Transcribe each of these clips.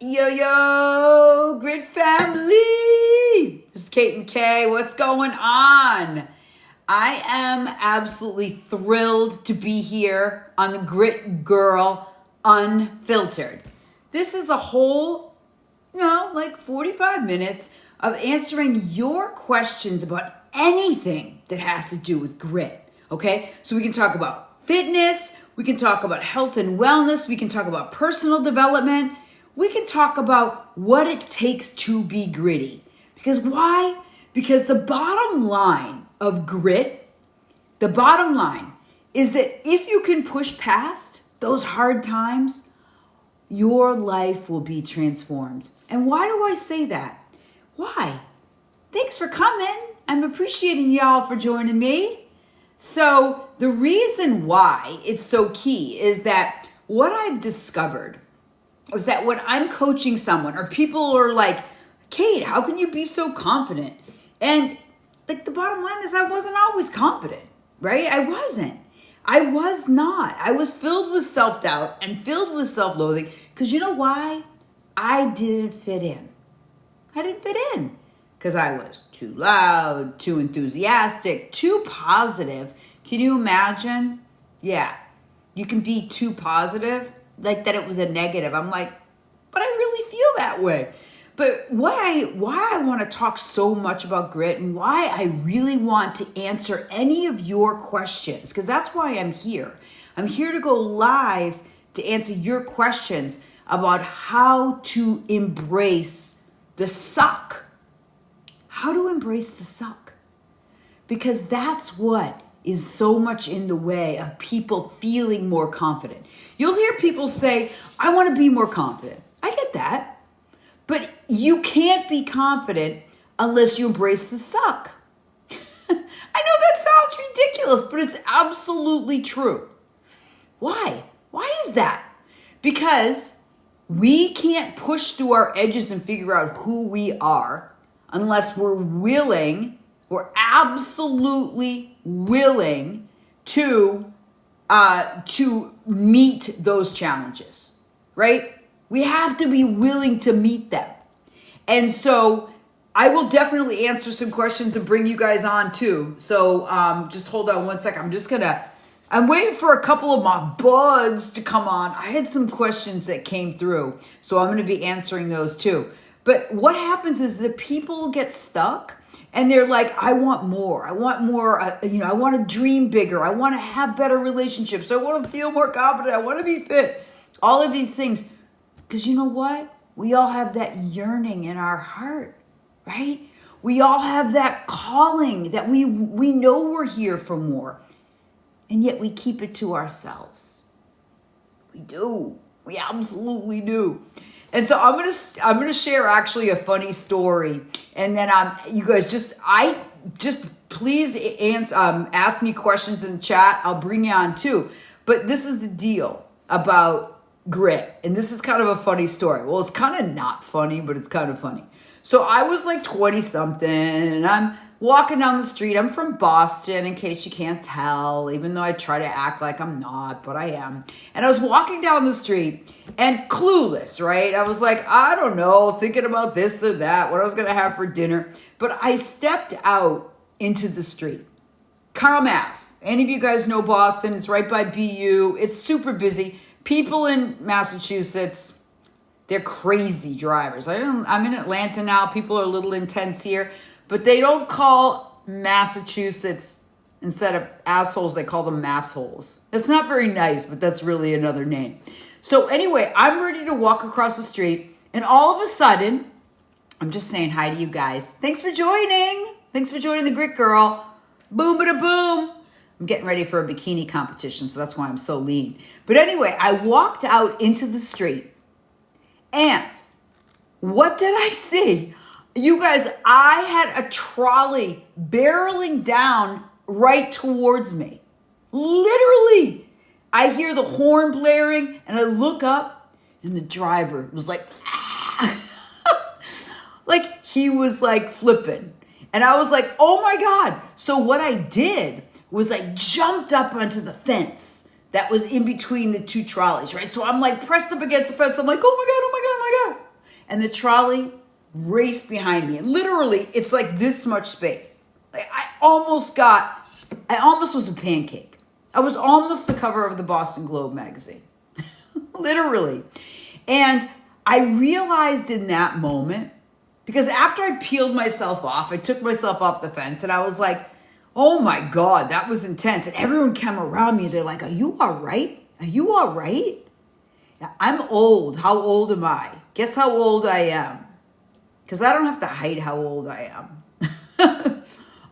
Yo, yo, Grit family. This is Kate and Kay. What's going on? I am absolutely thrilled to be here on the Grit Girl Unfiltered. This is a whole, like 45 minutes of answering your questions about anything that has to do with grit. Okay? So we can talk about fitness, we can talk about health and wellness, we can talk about personal development. We can talk about what it takes to be gritty. Because why? Because the bottom line of grit, the bottom line is that if you can push past those hard times, your life will be transformed. And why do I say that? Why? Thanks for coming. I'm appreciating y'all for joining me. So the reason why it's so key is that what I've discovered is that when I'm coaching someone or people are like, Kate, how can you be so confident? And like the bottom line is I wasn't always confident, right? I wasn't. I was not. I was filled with self-doubt and filled with self-loathing because you know why? I didn't fit in. I didn't fit in because I was too loud, too enthusiastic, too positive. Can you imagine? Yeah, you can be too positive. Like that it was a negative. I'm like, but I really feel that way. But why I want to talk so much about grit and why I really want to answer any of your questions, because that's why I'm here. I'm here to go live to answer your questions about how to embrace the suck. How to embrace the suck. Because that's what is so much in the way of people feeling more confident. You'll hear people say, I want to be more confident. I get that. But you can't be confident unless you embrace the suck. I know that sounds ridiculous, but it's absolutely true. Why? Why is that? Because we can't push through our edges and figure out who we are unless we're absolutely willing to meet those challenges, right? We have to be willing to meet them. And so I will definitely answer some questions and bring you guys on too. So just hold on one second. I'm waiting for a couple of my buds to come on. I had some questions that came through, so I'm going to be answering those too. But what happens is that people get stuck and they're like, I want more. I want more. I want to dream bigger. I want to have better relationships. I want to feel more confident. I want to be fit. All of these things. Because you know what? We all have that yearning in our heart, right? We all have that calling that we know we're here for more. And yet we keep it to ourselves. We do. We absolutely do. And so I'm gonna share actually a funny story, and then you guys just please ask me questions in the chat. I'll bring you on too. But this is the deal about grit, and this is kind of a funny story. Well, it's kind of not funny, but it's kind of funny. So I was like 20 something, and I'm walking down the street. I'm from Boston, in case you can't tell, even though I try to act like I'm not, but I am. And I was walking down the street and clueless, right? I was like, I don't know, thinking about this or that, what I was going to have for dinner. But I stepped out into the street. Calm Ave. Any of you guys know Boston? It's right by BU. It's super busy. People in Massachusetts, they're crazy drivers. I'm in Atlanta now. People are a little intense here. But they don't call Massachusetts, instead of assholes, they call them massholes. It's not very nice, but that's really another name. So anyway, I'm ready to walk across the street. And all of a sudden, I'm just saying hi to you guys. Thanks for joining. Thanks for joining the Grit Girl. Boom, bada boom. I'm getting ready for a bikini competition, so that's why I'm so lean. But anyway, I walked out into the street. And what did I see? You guys, I had a trolley barreling down right towards me. Literally. I hear the horn blaring and I look up and the driver was like, ah. Like he was like flipping. And I was like, oh my God. So what I did was I jumped up onto the fence that was in between the two trolleys, right? So I'm like pressed up against the fence. I'm like, oh my God, oh my God, oh my God. and the trolley raced behind me. And literally, it's like this much space. Like I almost was a pancake. I was almost the cover of the Boston Globe magazine. Literally. And I realized in that moment, because after I peeled myself off, I took myself off the fence and I was like, oh my God, that was intense. And everyone came around me. They're like, are you all right? Are you all right? I'm old. How old am I? Guess how old I am. Because I don't have to hide how old I am.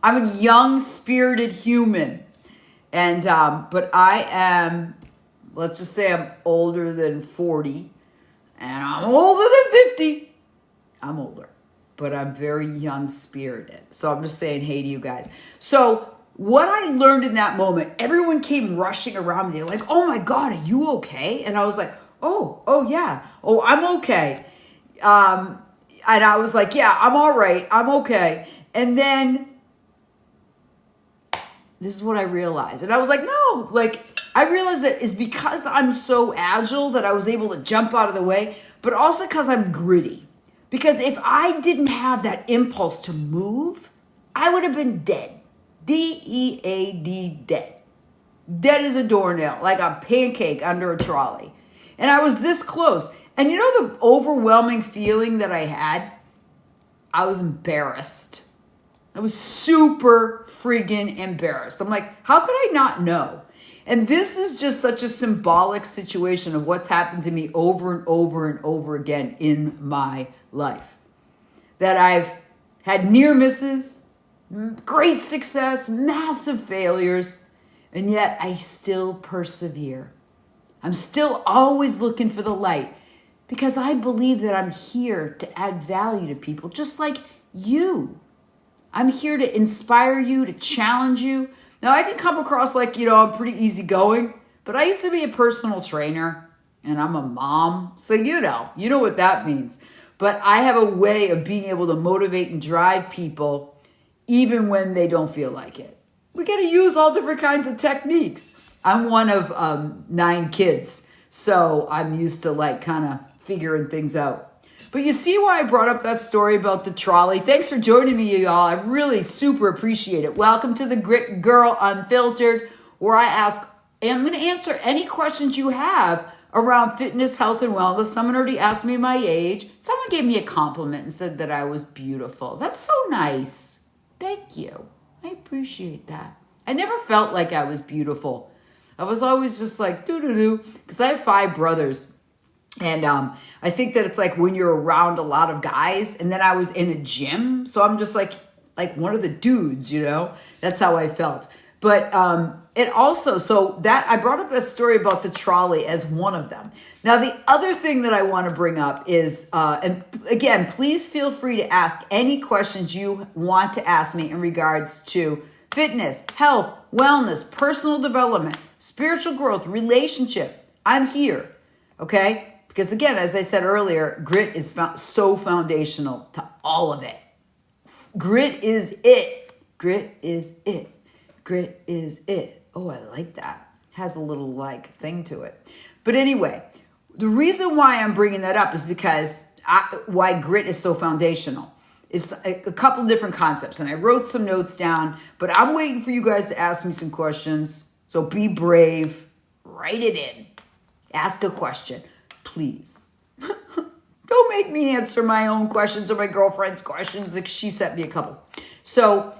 I'm a young, spirited human. And, but I am, let's just say I'm older than 40. And I'm older than 50. I'm older. But I'm very young spirited. So I'm just saying hey to you guys. So what I learned in that moment, everyone came rushing around me. They're like, oh my God, are you okay? And I was like, oh yeah. Oh, I'm okay. And I was like, yeah, I'm all right. I'm okay. And then this is what I realized. And I was like, no, like I realized that it's because I'm so agile that I was able to jump out of the way, but also because I'm gritty. Because if I didn't have that impulse to move, I would have been dead. D-E-A-D, dead. Dead as a doornail, like a pancake under a trolley. And I was this close. And you know the overwhelming feeling that I had? I was embarrassed. I was super friggin' embarrassed. I'm like, how could I not know? And this is just such a symbolic situation of what's happened to me over and over and over again in my life. That I've had near misses, great success, massive failures, and yet I still persevere. I'm still always looking for the light because I believe that I'm here to add value to people, just like you. I'm here to inspire you, to challenge you. Now, I can come across like, I'm pretty easygoing, but I used to be a personal trainer and I'm a mom. So, you know what that means. But I have a way of being able to motivate and drive people even when they don't feel like it. We got to use all different kinds of techniques. I'm one of 9 kids, so I'm used to like kind of figuring things out. But you see why I brought up that story about the trolley? Thanks for joining me, y'all. I really super appreciate it. Welcome to the Grit Girl Unfiltered, where I'm going to answer any questions you have around fitness, health, and wellness. Someone already asked me my age. Someone gave me a compliment and said that I was beautiful. That's so nice. Thank you. I appreciate that. I never felt like I was beautiful. I was always just like, doo-doo-doo, because I have 5 brothers. And I think that it's like when you're around a lot of guys, and then I was in a gym, so I'm just like one of the dudes, That's how I felt. But it also, so that I brought up that story about the trolley as one of them. Now, the other thing that I want to bring up is, and again, please feel free to ask any questions you want to ask me in regards to fitness, health, wellness, personal development, spiritual growth, relationship. I'm here, okay? Because again, as I said earlier, grit is so foundational to all of it. Grit is it. Grit is it. Grit is it. Oh, I like that. Has a little thing to it. But anyway, the reason why I'm bringing that up is because why grit is so foundational. It's a couple different concepts. And I wrote some notes down, but I'm waiting for you guys to ask me some questions. So be brave. Write it in. Ask a question. Please. Don't make me answer my own questions or my girlfriend's questions. Like she sent me a couple. So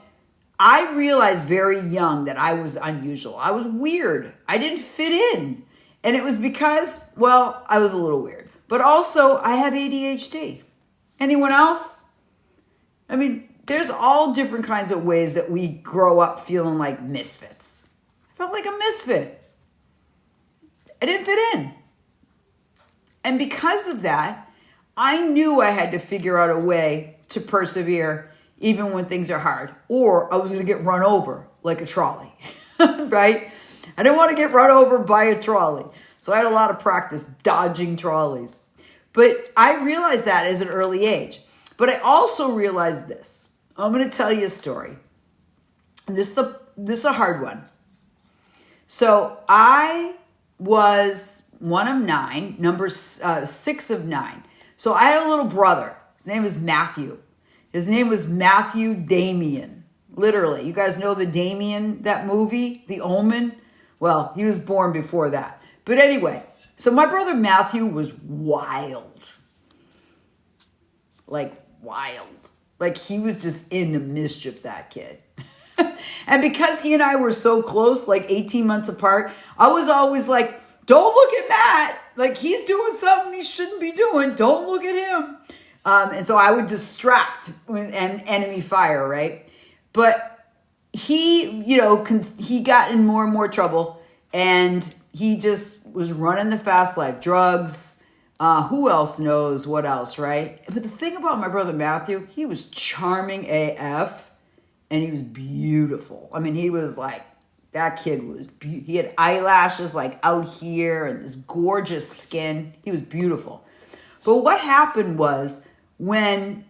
I realized very young that I was unusual. I was weird. I didn't fit in. And it was because, I was a little weird. But also I have ADHD. Anyone else? I mean, there's all different kinds of ways that we grow up feeling like misfits. I felt like a misfit. I didn't fit in. And because of that, I knew I had to figure out a way to persevere even when things are hard, or I was going to get run over like a trolley, right? I didn't want to get run over by a trolley. So I had a lot of practice dodging trolleys. But I realized that as an early age. But I also realized this. I'm going to tell you a story. And this is a hard one. So I was one of 9, number 6 of 9. So I had a little brother. His name was Matthew. His name was Matthew Damien. Literally. You guys know the Damien, that movie, The Omen? Well, he was born before that. But anyway, so my brother Matthew was wild. Like wild. Like he was just into mischief, that kid. And because he and I were so close, like 18 months apart, I was always like, don't look at Matt. Like he's doing something he shouldn't be doing. Don't look at him. And so I would distract with enemy fire, right? But he, he got in more and more trouble, and he just was running the fast life, drugs. Who else knows what else, right? But the thing about my brother Matthew, he was charming AF, and he was beautiful. I mean, he was like, that kid was, he had eyelashes like out here and this gorgeous skin. He was beautiful. But what happened was when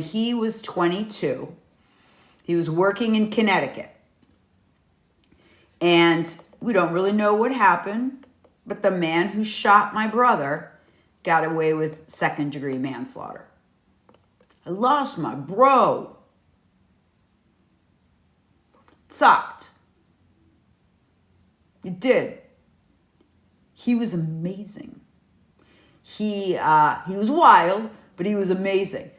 he was 22, he was working in Connecticut. And we don't really know what happened, but the man who shot my brother got away with second-degree manslaughter. I lost my bro. It sucked. It did. He was amazing. He was wild, but he was amazing.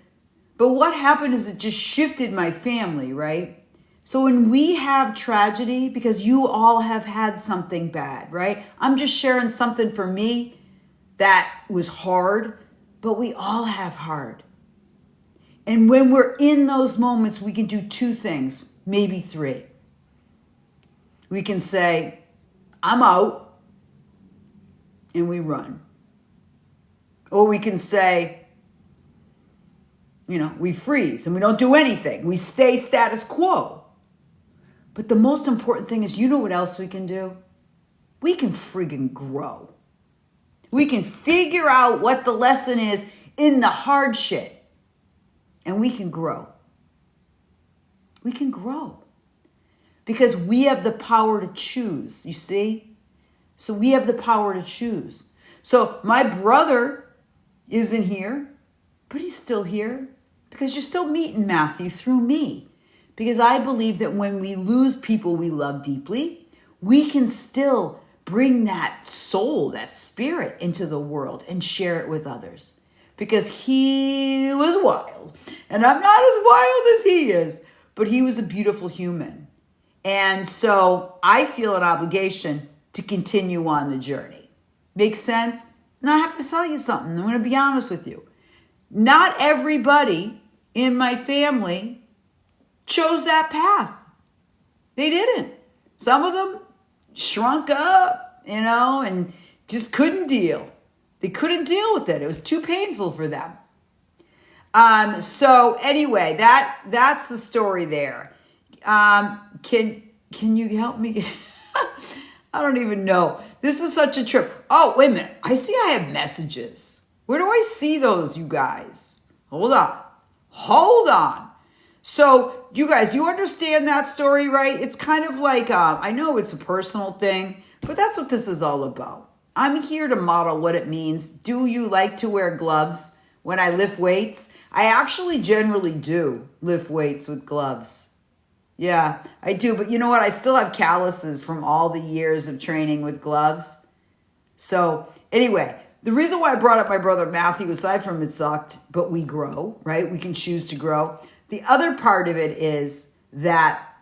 But what happened is it just shifted my family, right? So when we have tragedy, because you all have had something bad, right? I'm just sharing something for me that was hard, but we all have hard. And when we're in those moments, we can do two things, maybe three. We can say, I'm out, and we run. Or we can say, we freeze and we don't do anything. We stay status quo. But the most important thing is, what else we can do? We can friggin' grow. We can figure out what the lesson is in the hard shit. And we can grow. We can grow. Because we have the power to choose, you see? So we have the power to choose. So my brother isn't here, but he's still here. Because you're still meeting Matthew through me. Because I believe that when we lose people we love deeply, we can still bring that soul, that spirit into the world and share it with others. Because he was wild. And I'm not as wild as he is, but he was a beautiful human. And so I feel an obligation to continue on the journey. Make sense? Now I have to tell you something. I'm going to be honest with you. Not everybody in my family chose that path. They didn't. Some of them shrunk up, and just couldn't deal. They couldn't deal with it. It was too painful for them. So anyway, that's the story there. Can you help me? I don't even know. This is such a trip. Oh, wait a minute. I see I have messages. Where do I see those, you guys? Hold on. So, you guys, you understand that story, right? It's kind of like, I know it's a personal thing, but that's what this is all about. I'm here to model what it means. Do you like to wear gloves when I lift weights? I actually generally do lift weights with gloves. Yeah, I do. But you know what? I still have calluses from all the years of training with gloves. So, anyway, the reason why I brought up my brother Matthew, aside from it sucked, but we grow, right? We can choose to grow. The other part of it is that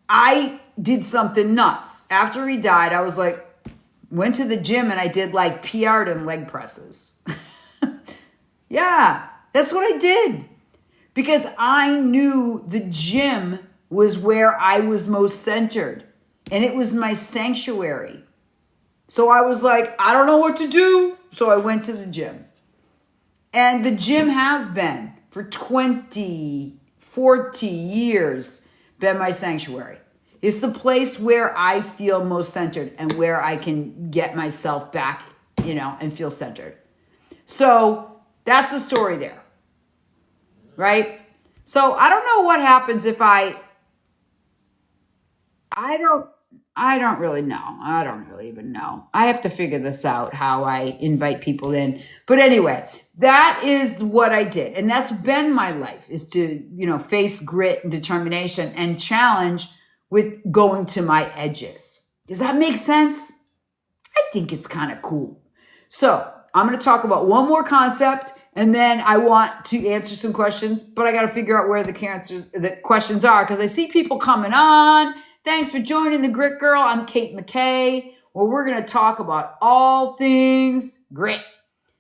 I did something nuts. After he died, I was like, went to the gym and I did like PR'd and leg presses. Yeah, that's what I did. Because I knew the gym was where I was most centered. And it was my sanctuary. So I was like, I don't know what to do. So I went to the gym. And the gym has been, for 40 years, been my sanctuary. It's the place where I feel most centered and where I can get myself back, and feel centered. So that's the story there, right? So I don't know what happens if I don't, I don't really know. I don't really even know. I have to figure this out, how I invite people in. But anyway, that is what I did. And that's been my life, is to, face grit and determination and challenge with going to my edges. Does that make sense? I think it's kind of cool. So I'm going to talk about one more concept, and then I want to answer some questions, but I got to figure out where the questions are, because I see people coming on. Thanks for joining the Grit Girl. I'm Kate McKay, where we're going to talk about all things grit.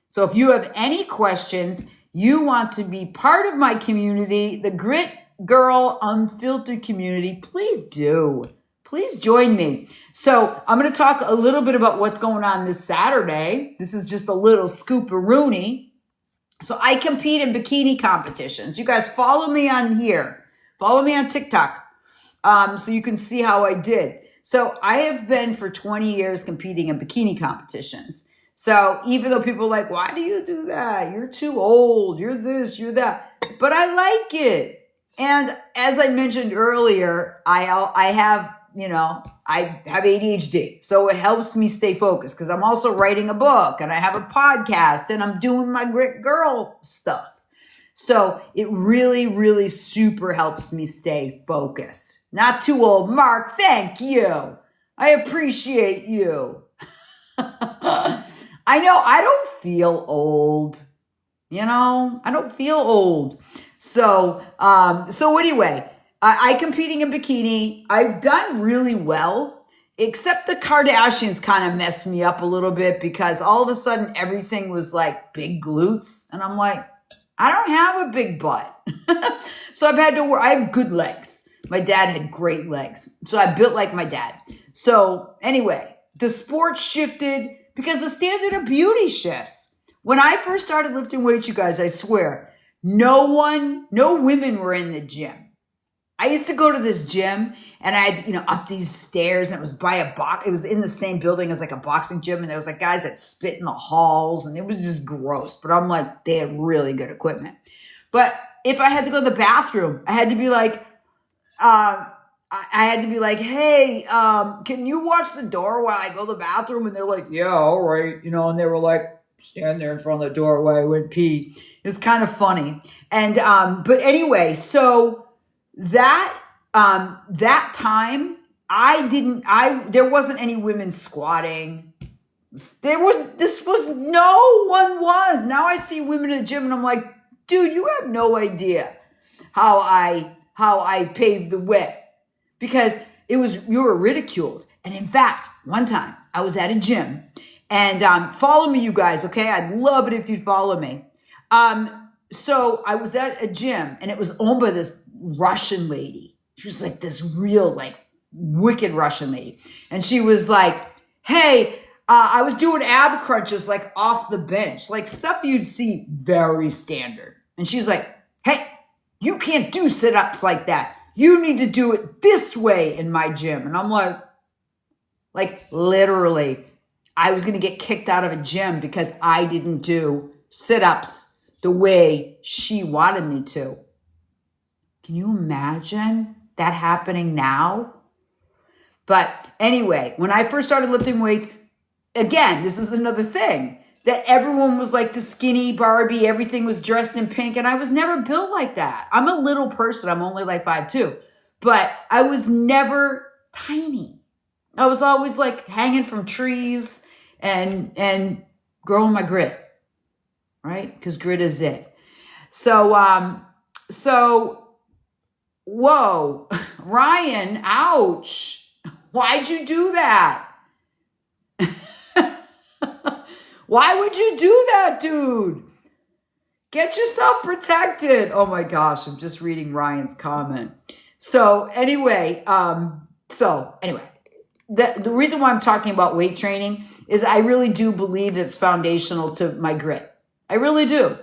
So if you have any questions, you want to be part of my community, the Grit Girl Unfiltered community, please do. Please join me. So I'm going to talk a little bit about what's going on this Saturday. This is just a little scoop-a-rooney. So I compete in bikini competitions. You guys follow me on here. Follow me on TikTok. So you can see how I did. So I have been for 20 years competing in bikini competitions. So even though people are like, why do you do that? You're too old. You're this, you're that. But I like it. And as I mentioned earlier, I have ADHD. So it helps me stay focused, because I'm also writing a book and I have a podcast and I'm doing my Grit Girl stuff. So it really, really super helps me stay focused. Not too old, Mark. Thank you. I appreciate you. I know I don't feel old. I don't feel old. So anyway, I competing in bikini. I've done really well, except the Kardashians kind of messed me up a little bit, because all of a sudden everything was like big glutes. And I'm like, I don't have a big butt. So I've had to work. I have good legs. My dad had great legs. So I built like my dad. So anyway, the sport shifted because the standard of beauty shifts. When I first started lifting weights, you guys, I swear, no women were in the gym. I used to go to this gym and I had, up these stairs, and it was by a box. It was in the same building as like a boxing gym. And there was like guys that spit in the halls, and it was just gross. But I'm like, they had really good equipment. But if I had to go to the bathroom, I had to be like, hey, can you watch the door while I go to the bathroom? And they're like, yeah, all right. And they were like, stand there in front of the door while I went pee. It's kind of funny. And, but anyway, so that time there wasn't any women squatting. No one was. Now I see women in the gym and I'm like, dude, you have no idea how I paved the way, because you were ridiculed. And in fact, one time I was at a gym, and follow me, you guys. Okay. I'd love it if you'd follow me. So I was at a gym, and it was owned by this Russian lady. She was like this real, like, wicked Russian lady. And she was like, hey, I was doing ab crunches, like off the bench, like stuff you'd see very standard. And she's like, hey, you can't do sit-ups like that. You need to do it this way in my gym. And I'm like literally, I was going to get kicked out of a gym because I didn't do sit-ups the way she wanted me to. Can you imagine that happening now? But anyway, when I first started lifting weights, again, this is another thing, that everyone was like the skinny Barbie. Everything was dressed in pink. And I was never built like that. I'm a little person. I'm only like 5'2". But I was never tiny. I was always like hanging from trees and growing my grit. Right? Because grit is it. So, whoa, Ryan, ouch. Why'd you do that? Why would you do that, dude? Get yourself protected. Oh my gosh, I'm just reading Ryan's comment. So anyway, the reason why I'm talking about weight training is I really do believe it's foundational to my grit. I really do.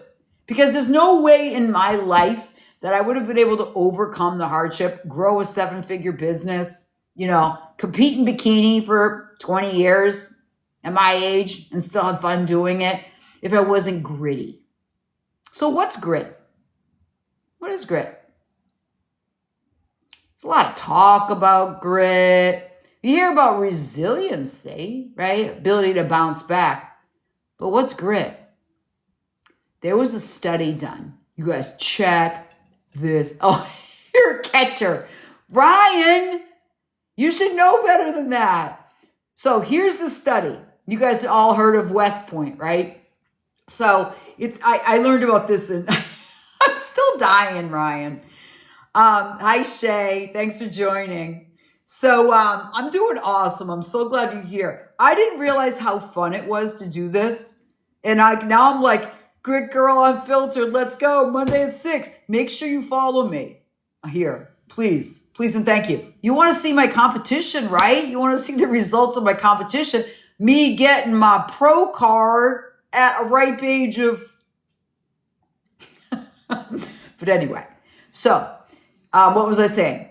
Because there's no way in my life that I would have been able to overcome the hardship, grow a 7-figure business, compete in bikini for 20 years at my age and still have fun doing it if I wasn't gritty. So what's grit? What is grit? There's a lot of talk about grit. You hear about resiliency, right? Ability to bounce back. But what's grit? There was a study done. You guys check this. Oh, you're a catcher. Ryan, you should know better than that. So here's the study. You guys all heard of West Point, right? So I learned about this and I'm still dying, Ryan. Hi, Shay. Thanks for joining. So I'm doing awesome. I'm so glad you're here. I didn't realize how fun it was to do this. And now I'm like, Grit Girl Unfiltered. Let's go. Monday at 6. Make sure you follow me here. Please. Please and thank you. You want to see my competition, right? You want to see the results of my competition. Me getting my pro card at a ripe age of... But anyway. So, what was I saying?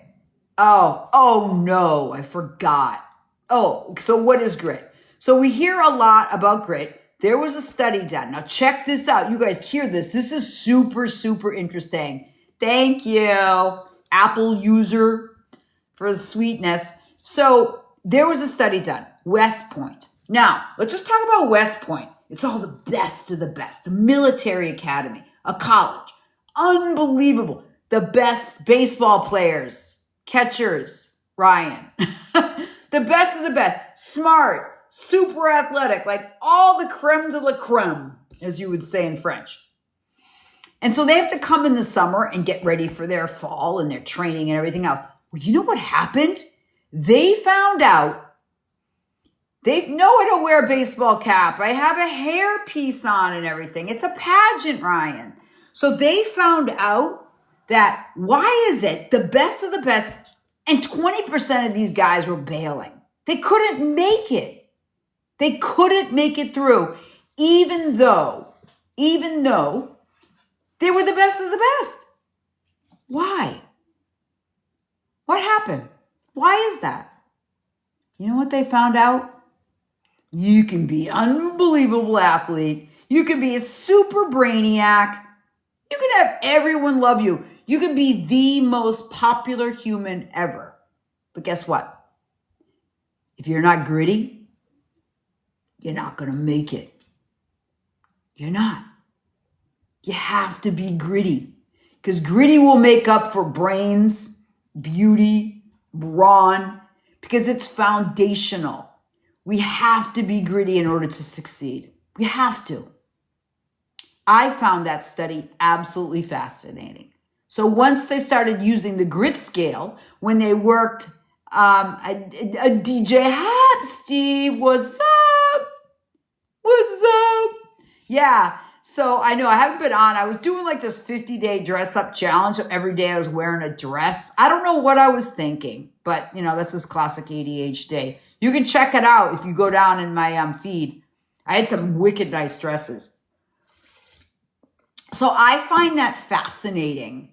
Oh no, I forgot. Oh, so what is grit? So we hear a lot about grit. There was a study done. Now check this out. You guys hear this. This is super, super interesting. Thank you, Apple user, for the sweetness. So there was a study done. West Point. Now, let's just talk about West Point. It's all the best of the best. A military academy, a college. Unbelievable. The best baseball players, catchers, Ryan. The best of the best. Smart. Super athletic, like all the creme de la creme, as you would say in French. And so they have to come in the summer and get ready for their fall and their training and everything else. Well, you know what happened? They found out, I don't wear a baseball cap. I have a hair piece on and everything. It's a pageant, Ryan. So they found out that why is it the best of the best, and 20% of these guys were bailing. They couldn't make it. They couldn't make it through, even though they were the best of the best. Why? What happened? Why is that? You know what they found out? You can be an unbelievable athlete. You can be a super brainiac. You can have everyone love you. You can be the most popular human ever. But guess what? If you're not gritty, you're not going to make it. You're not. You have to be gritty, because gritty will make up for brains, beauty, brawn, because it's foundational. We have to be gritty in order to succeed. We have to. I found that study absolutely fascinating. So once they started using the grit scale, when they worked a DJ Hap, Steve, what's up? What's up? Yeah. So I know I haven't been on. I was doing like this 50-day dress up challenge. So every day I was wearing a dress. I don't know what I was thinking, but that's this classic ADHD. You can check it out if you go down in my feed. I had some wicked nice dresses. So I find that fascinating.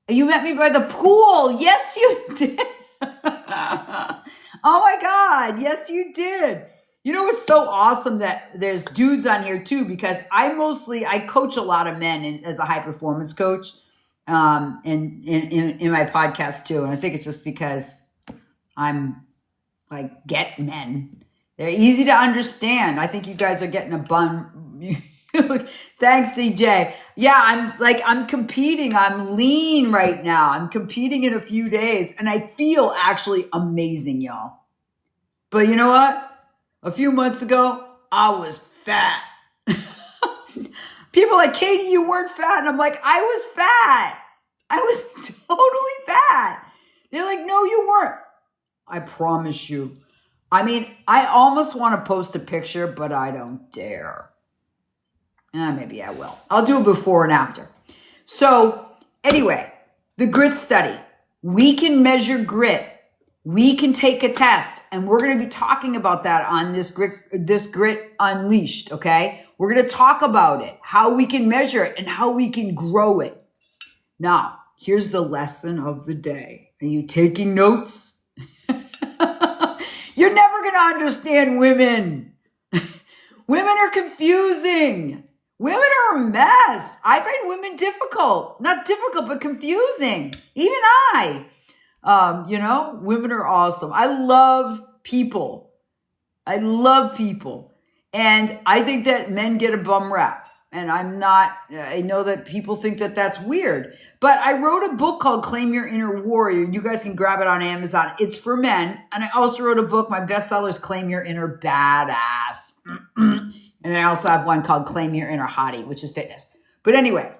You met me by the pool. Yes, you did. Oh my God. Yes, you did. You know, it's so awesome that there's dudes on here too, because I coach a lot of men as a high performance coach, and in my podcast too. And I think it's just because I'm like, get men. They're easy to understand. I think you guys are getting a bun. Thanks, DJ. Yeah, I'm competing. I'm lean right now. I'm competing in a few days and I feel actually amazing, y'all. But you know what? A few months ago, I was fat. People are like, Katie, you weren't fat. And I'm like, I was fat. I was totally fat. They're like, no, you weren't. I promise you. I mean, I almost want to post a picture, but I don't dare. Maybe I will. I'll do a before and after. So anyway, the grit study. We can measure grit. We can take a test, and we're going to be talking about that on this Grit Unleashed, okay? We're going to talk about it, how we can measure it and how we can grow it. Now, here's the lesson of the day. Are you taking notes? You're never going to understand women. Women are confusing. Women are a mess. I find women difficult. Not difficult, but confusing. Even I. Women are awesome. I love people. I love people. And I think that men get a bum rap. And I know that people think that that's weird. But I wrote a book called Claim Your Inner Warrior. You guys can grab it on Amazon. It's for men. And I also wrote a book. My bestseller is Claim Your Inner Badass. And then I also have one called Claim Your Inner Hottie, which is fitness. But anyway,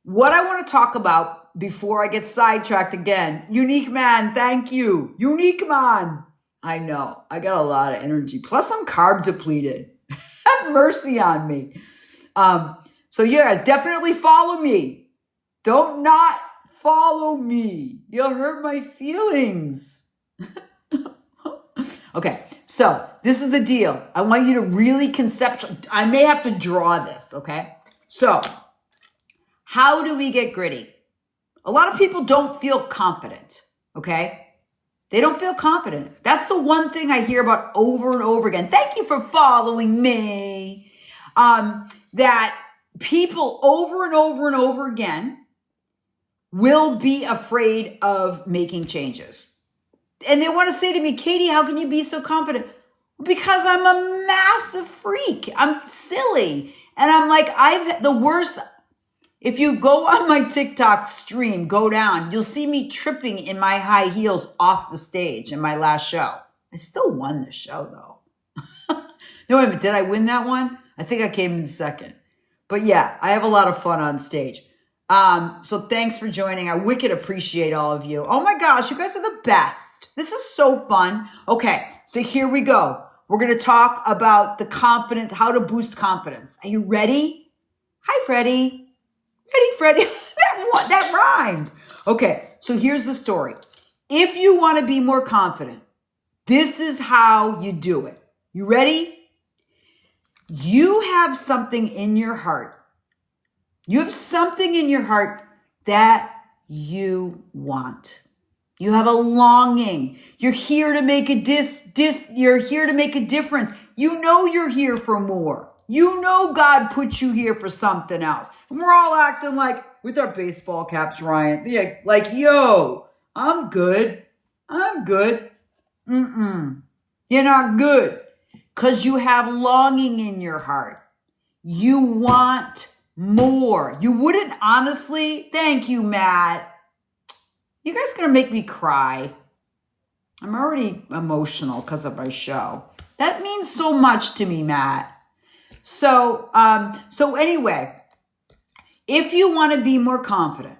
what I want to talk about before I get sidetracked again, Unique Man, thank you. Unique Man. I know, I got a lot of energy. Plus I'm carb depleted. Have mercy on me. So you guys definitely follow me. Don't not follow me. You'll hurt my feelings. Okay, so this is the deal. I want you to really I may have to draw this, okay? So how do we get gritty? A lot of people don't feel confident, okay? They don't feel confident. That's the one thing I hear about over and over again. Thank you for following me. That people over and over and over again will be afraid of making changes. And they want to say to me, Katie, how can you be so confident? Because I'm a massive freak. I'm silly. And I'm like, if you go on my TikTok stream, go down, you'll see me tripping in my high heels off the stage in my last show. I still won the show though. No, wait a minute, did I win that one? I think I came in second. But yeah, I have a lot of fun on stage. So thanks for joining. I wicked appreciate all of you. Oh my gosh, you guys are the best. This is so fun. Okay, so here we go. We're going to talk about how to boost confidence. Are you ready? Hi, Freddie. Ready, Freddie? That rhymed. Okay, so here's the story. If you want to be more confident, this is how you do it. You ready? You have something in your heart. You have something in your heart that you want. You have a longing. You're here to make you're here to make a difference. You know you're here for more. You know God put you here for something else. And we're all acting like, with our baseball caps, Ryan, like, yo, I'm good. I'm good. You're not good. Because you have longing in your heart. You want more. You wouldn't honestly, thank you, Matt. You guys are going to make me cry. I'm already emotional because of my show. That means so much to me, Matt. So anyway, if you want to be more confident,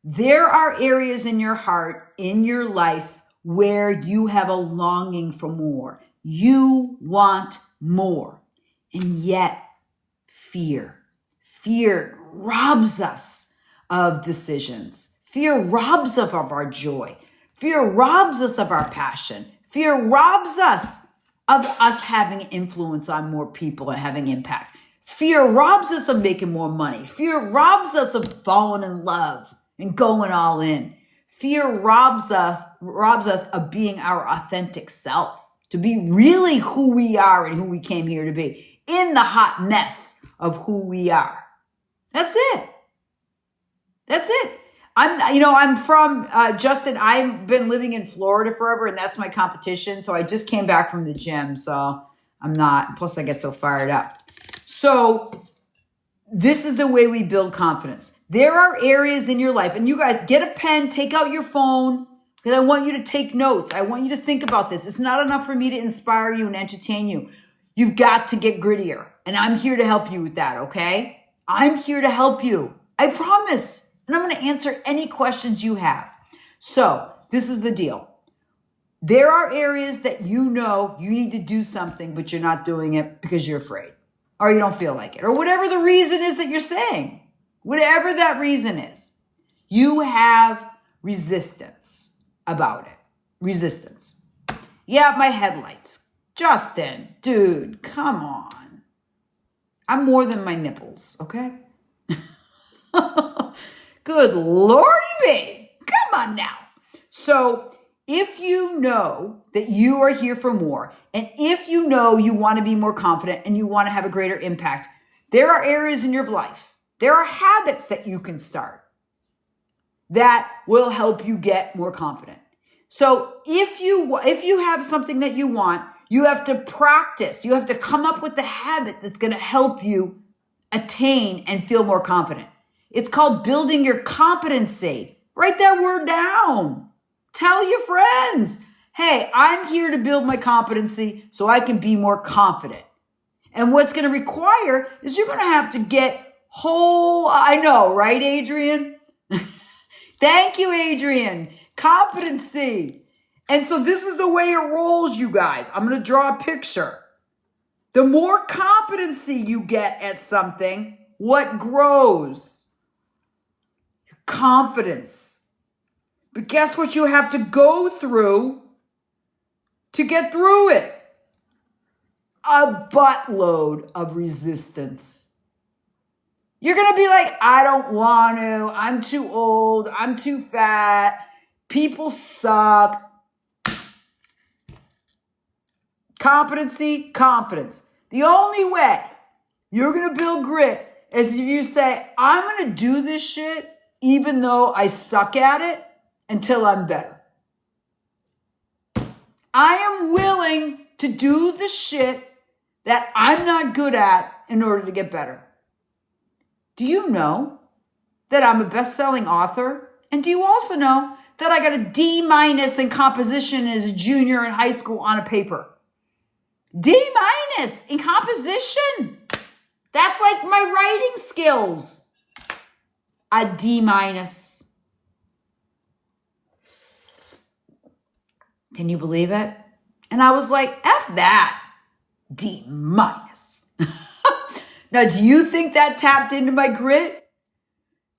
there are areas in your heart, in your life, where you have a longing for more. You want more. And yet, fear robs us of decisions. Fear robs us of our joy. Fear robs us of our passion. Fear robs us of us having influence on more people and having impact. Fear robs us of making more money. Fear robs us of falling in love and going all in. Fear robs us of being our authentic self, to be really who we are and who we came here to be, in the hot mess of who we are. That's it. That's it. I'm from, Justin, I've been living in Florida forever, and that's my competition. So I just came back from the gym, so plus I get so fired up. So this is the way we build confidence. There are areas in your life, and you guys get a pen, take out your phone, because I want you to take notes. I want you to think about this. It's not enough for me to inspire you and entertain you. You've got to get grittier, and I'm here to help you with that, okay? I'm here to help you. I promise. And I'm going to answer any questions you have. So this is the deal. There are areas that you know you need to do something, but you're not doing it because you're afraid or you don't feel like it or whatever the reason is that you're saying, whatever that reason is, you have resistance about it. Resistance. Yeah, my headlights. Justin, dude, come on. I'm more than my nipples, okay? Good Lordy me. Come on now. So if you know that you are here for more, and if you know you want to be more confident and you want to have a greater impact, there are areas in your life, there are habits that you can start that will help you get more confident. So if you have something that you want, you have to practice. You have to come up with the habit that's going to help you attain and feel more confident. It's called building your competency. Write that word down. Tell your friends, hey, I'm here to build my competency so I can be more confident. And what's going to require is you're going to have to get I know, right, Adrian? Thank you, Adrian. Competency. And so this is the way it rolls, you guys. I'm going to draw a picture. The more competency you get at something, what grows? Your confidence. But guess what you have to go through to get through it? A buttload of resistance. You're going to be like, I don't want to. I'm too old. I'm too fat. People suck. Competency, confidence. The only way you're going to build grit is if you say, I'm going to do this shit even though I suck at it until I'm better. I am willing to do the shit that I'm not good at in order to get better. Do you know that I'm a best-selling author? And do you also know that I got a D- in composition as a junior in high school on a paper? D- in composition. That's like my writing skills. A D-. Can you believe it? And I was like, F that. D-. Now, do you think that tapped into my grit?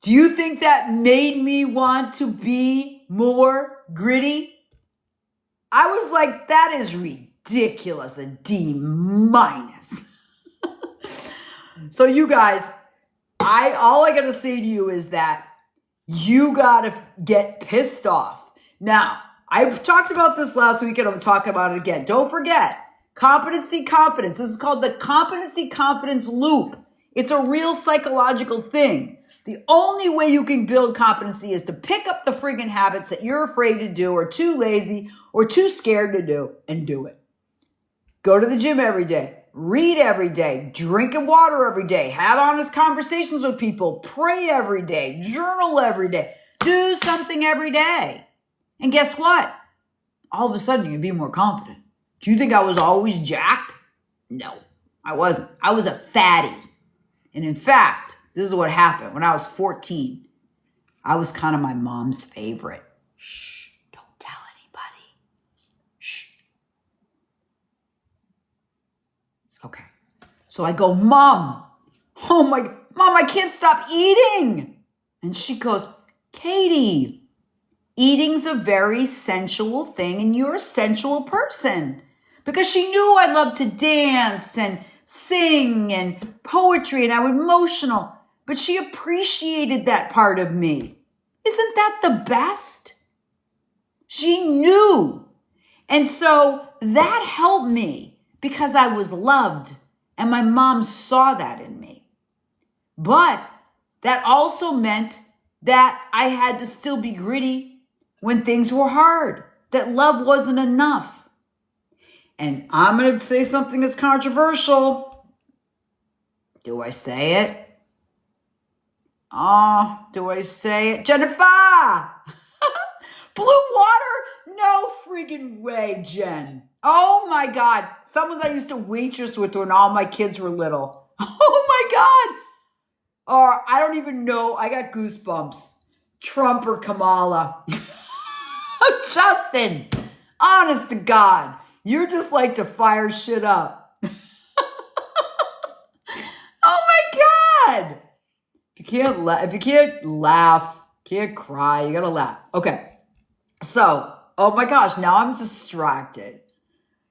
Do you think that made me want to be more gritty? I was like, that is ridiculous, a D-. So you guys, all I gotta say to you is that you gotta get pissed off. Now, I talked about this last week and I'm talking about it again. Don't forget, competency, confidence. This is called the competency confidence loop. It's a real psychological thing. The only way you can build competency is to pick up the friggin' habits that you're afraid to do or too lazy or too scared to do and do it. Go to the gym every day. Read every day. Drink water every day. Have honest conversations with people. Pray every day. Journal every day. Do something every day. And guess what? All of a sudden, you're going to be more confident. Do you think I was always jacked? No, I wasn't. I was a fatty. And in fact, this is what happened. When I was 14, I was kind of my mom's favorite. Shh, don't tell anybody. Shh. Okay. So I go, Mom, I can't stop eating. And she goes, Katie, eating's a very sensual thing and you're a sensual person. Because she knew I loved to dance and sing and poetry and I was emotional. But she appreciated that part of me. Isn't that the best? She knew. And so that helped me because I was loved and my mom saw that in me. But that also meant that I had to still be gritty when things were hard, that love wasn't enough. And I'm going to say something that's controversial. Do I say it? Oh, do I say it? Jennifer! Blue water? No freaking way, Jen. Oh my God. Someone that I used to waitress with when all my kids were little. Oh my God. Or I don't even know. I got goosebumps. Trump or Kamala. Justin, honest to God, you're just like to fire shit up. Oh my God. If you can't laugh, can't cry, you gotta laugh. Okay. So, oh my gosh, now I'm distracted.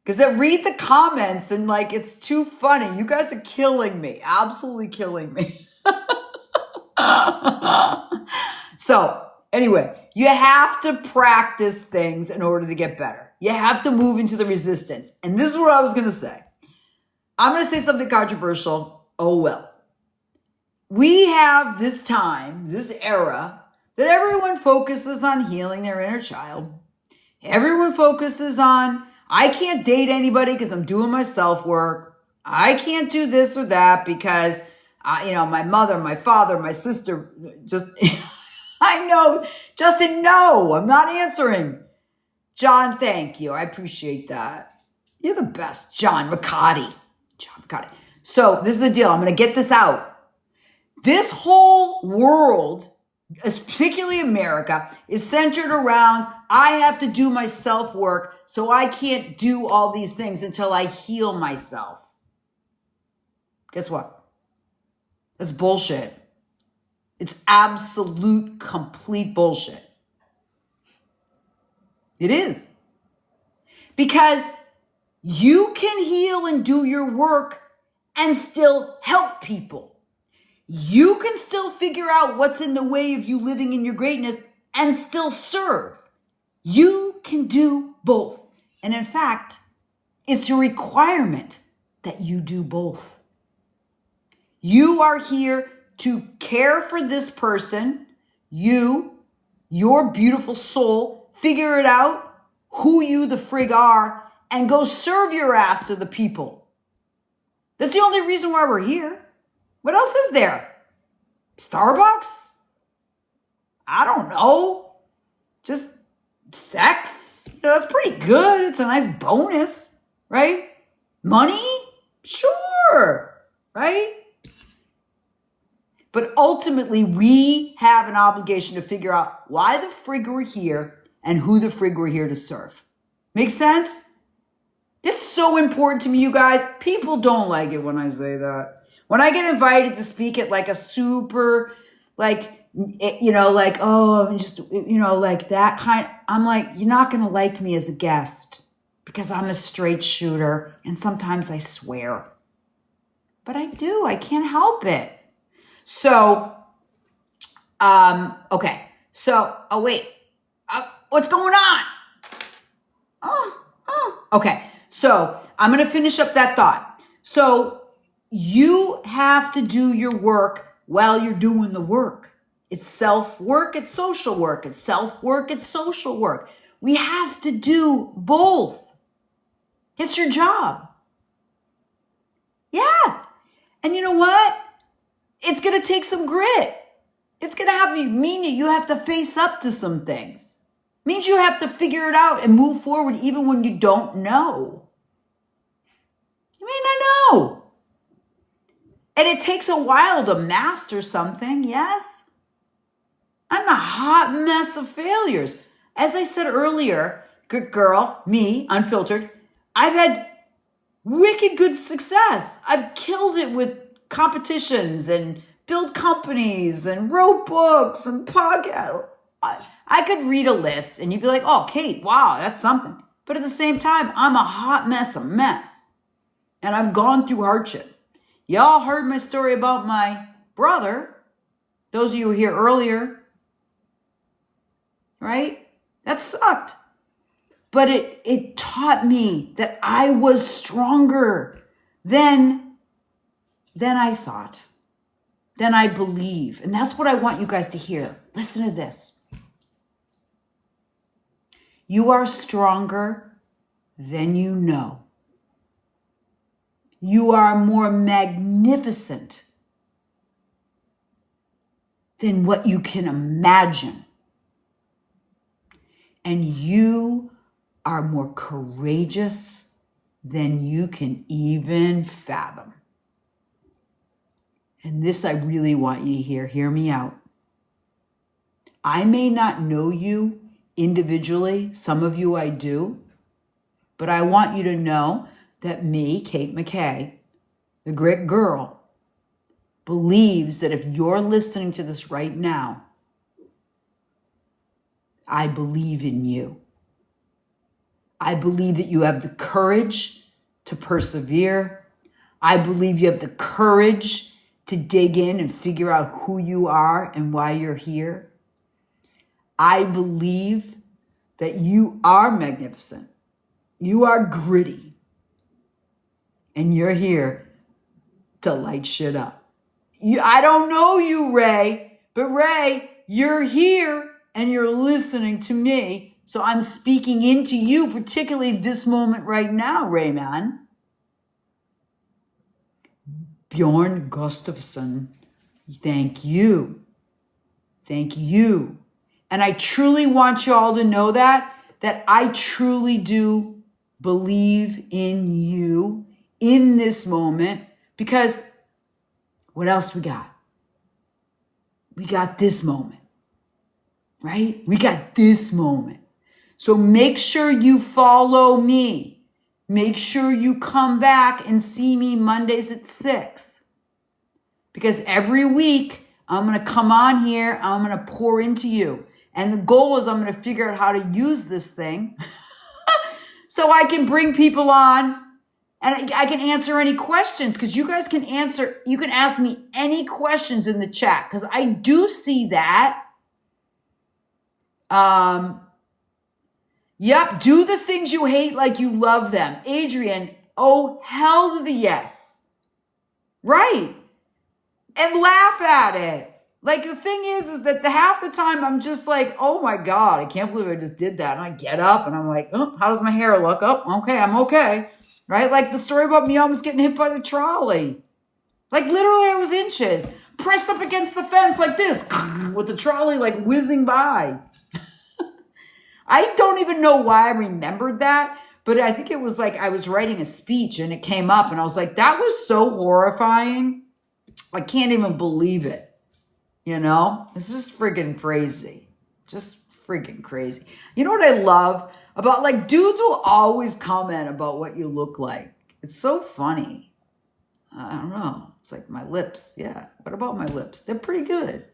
Because I read the comments and like, it's too funny. You guys are killing me. Absolutely killing me. So, anyway, you have to practice things in order to get better. You have to move into the resistance. And this is what I was going to say. I'm going to say something controversial. Oh, well. We have this time, this era, that everyone focuses on healing their inner child, Everyone focuses on, I can't date anybody because I'm doing my self-work. I can't do this or that because, my mother, my father, my sister, just, I know, Justin, no, I'm not answering. John, thank you. I appreciate that. You're the best. John Riccati. So this is the deal. I'm going to get this out. This whole world, particularly America, is centered around, I have to do my self-work, so I can't do all these things until I heal myself. Guess what? That's bullshit. It's absolute, complete bullshit. It is. Because you can heal and do your work and still help people. You can still figure out what's in the way of you living in your greatness and still serve. You can do both. And in fact, it's a requirement that you do both. You are here to care for this person, your beautiful soul, figure it out, who you the frig are, and go serve your ass to the people. That's the only reason why we're here. What else is there? Starbucks? I don't know. Just sex? That's pretty good. It's a nice bonus, right? Money? Sure, right? But ultimately, we have an obligation to figure out why the frig we're here and who the frig we're here to serve. Make sense? It's so important to me, you guys. People don't like it when I say that. When I get invited to speak at like a super, oh, I'm just, like that kind, I'm like, you're not going to like me as a guest because I'm a straight shooter and sometimes I swear. But I do. I can't help it. So, okay. So, what's going on? Okay. So I'm going to finish up that thought. So you have to do your work while you're doing the work. It's self-work. It's social work. It's self-work. It's social work. We have to do both. It's your job. Yeah. And you know what? It's going to take some grit. It's going to mean you have to face up to some things. It means you have to figure it out and move forward even when you don't know. You may not know. And it takes a while to master something, yes? I'm a hot mess of failures. As I said earlier, good girl, me, Unfiltered, I've had wicked good success. I've killed it with competitions and build companies and wrote books and podcasts. I could read a list and you'd be like, oh, Kate, wow, that's something. But at the same time, I'm a hot mess of mess. And I've gone through hardship. Y'all heard my story about my brother. Those of you who were here earlier, right? That sucked. But it taught me that I was stronger than I thought, than I believe. And that's what I want you guys to hear. Listen to this. You are stronger than you know. You are more magnificent than what you can imagine. And you are more courageous than you can even fathom. And this I really want you to hear. Hear me out. I may not know you individually. Some of you I do. But I want you to know that me, Kate McKay, the great girl, believes that if you're listening to this right now, I believe in you. I believe that you have the courage to persevere. I believe you have the courage to dig in and figure out who you are and why you're here. I believe that you are magnificent. You are gritty. And you're here to light shit up. I don't know you, Ray, but Ray, you're here and you're listening to me. So I'm speaking into you, particularly this moment right now, Rayman. Bjorn Gustafsson, thank you. Thank you. And I truly want you all to know that I truly do believe in you in this moment, because what else we got? We got this moment, right? We got this moment. So make sure you follow me. Make sure you come back and see me Mondays at 6. Because every week I'm going to come on here, I'm going to pour into you. And the goal is I'm going to figure out how to use this thing so I can bring people on and I can answer any questions, because you guys can answer. You can ask me any questions in the chat, because I do see that. Yep, do the things you hate like you love them. Adrian, oh, hell to the yes. Right. And laugh at it. Like, the thing is that half the time I'm just like, oh my God, I can't believe I just did that. And I get up and I'm like, oh, how does my hair look? Oh, okay, I'm okay. Right? Like the story about me almost getting hit by the trolley. Like, literally I was inches, pressed up against the fence like this, with the trolley like whizzing by. I don't even know why I remembered that, but I think it was like I was writing a speech and it came up and I was like, that was so horrifying. I can't even believe it. You know, it's just freaking crazy. Just freaking crazy. You know what I love about, like, dudes will always comment about what you look like. It's so funny. I don't know. It's like my lips. Yeah. What about my lips? They're pretty good.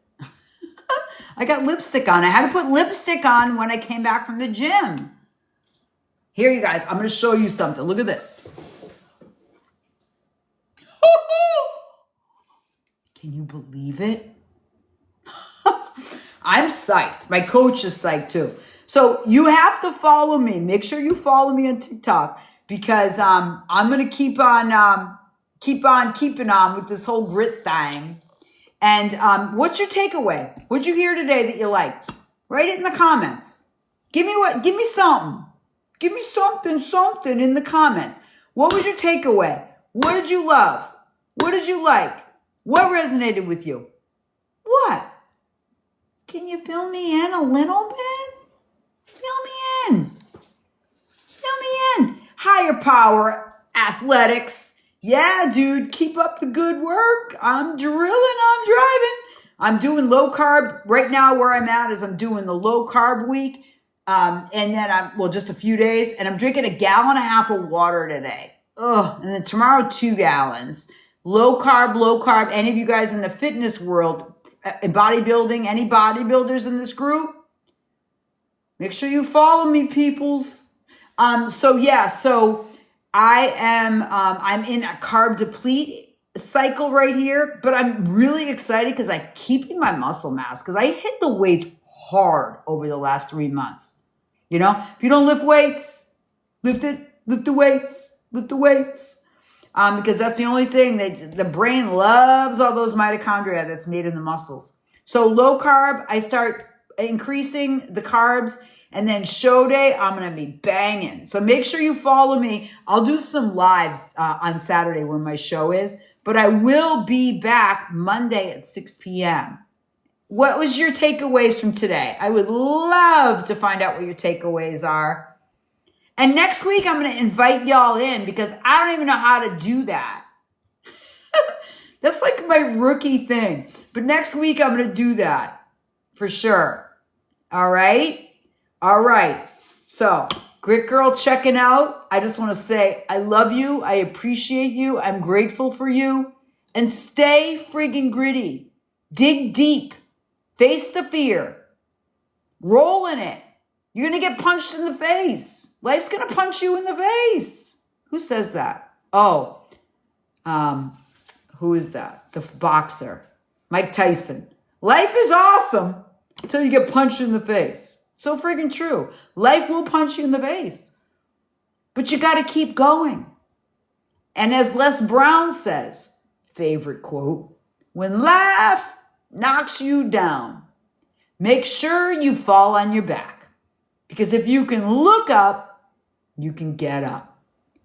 I got lipstick on. I had to put lipstick on when I came back from the gym. Here, you guys, I'm going to show you something. Look at this. Can you believe it? I'm psyched. My coach is psyched too. So you have to follow me. Make sure you follow me on TikTok, because I'm going to keep on keeping on with this whole grit thing. And what's your takeaway? What'd you hear today that you liked? Write it in the comments. Give me something. Give me something in the comments. What was your takeaway? What did you love? What did you like? What resonated with you? What? Can you fill me in a little bit? Fill me in. Fill me in. Higher power athletics. Yeah, dude, keep up the good work. I'm drilling, I'm driving. I'm doing low carb. Right now where I'm at is I'm doing the low carb week. And then just a few days. And I'm drinking 1.5 gallons of water today. Ugh. And then tomorrow, 2 gallons. Low carb. Any of you guys in the fitness world, in bodybuilding, any bodybuilders in this group, make sure you follow me, peoples. So I am, I'm in a carb deplete cycle right here, but I'm really excited because I'm keeping my muscle mass, because I hit the weights hard over the last 3 months. You know, if you don't lift weights, lift the weights. Because that's the only thing that the brain loves, all those mitochondria that's made in the muscles. So low carb, I start increasing the carbs, and then show day, I'm going to be banging. So make sure you follow me. I'll do some lives on Saturday when my show is, but I will be back Monday at 6 p.m. What was your takeaways from today? I would love to find out what your takeaways are. And next week, I'm going to invite y'all in, because I don't even know how to do that. That's like my rookie thing. But next week, I'm going to do that for sure. All right. So, Grit Girl checking out. I just want to say I love you. I appreciate you. I'm grateful for you. And stay friggin' gritty. Dig deep. Face the fear. Roll in it. You're going to get punched in the face. Life's going to punch you in the face. Who says that? Oh, who is that? The boxer, Mike Tyson. Life is awesome until you get punched in the face. So friggin' true. Life will punch you in the face. But you got to keep going. And as Les Brown says, favorite quote, when life knocks you down, make sure you fall on your back. Because if you can look up, you can get up.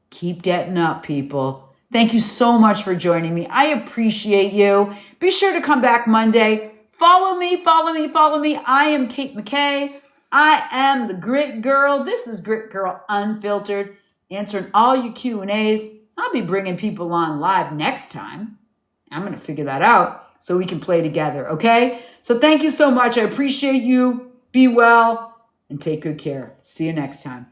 Keep getting up, people. Thank you so much for joining me. I appreciate you. Be sure to come back Monday. Follow me, follow me, follow me. I am Kate McKay. I am the Grit Girl. This is Grit Girl Unfiltered, answering all your Q&As. I'll be bringing people on live next time. I'm going to figure that out so we can play together, okay? So thank you so much. I appreciate you. Be well and take good care. See you next time.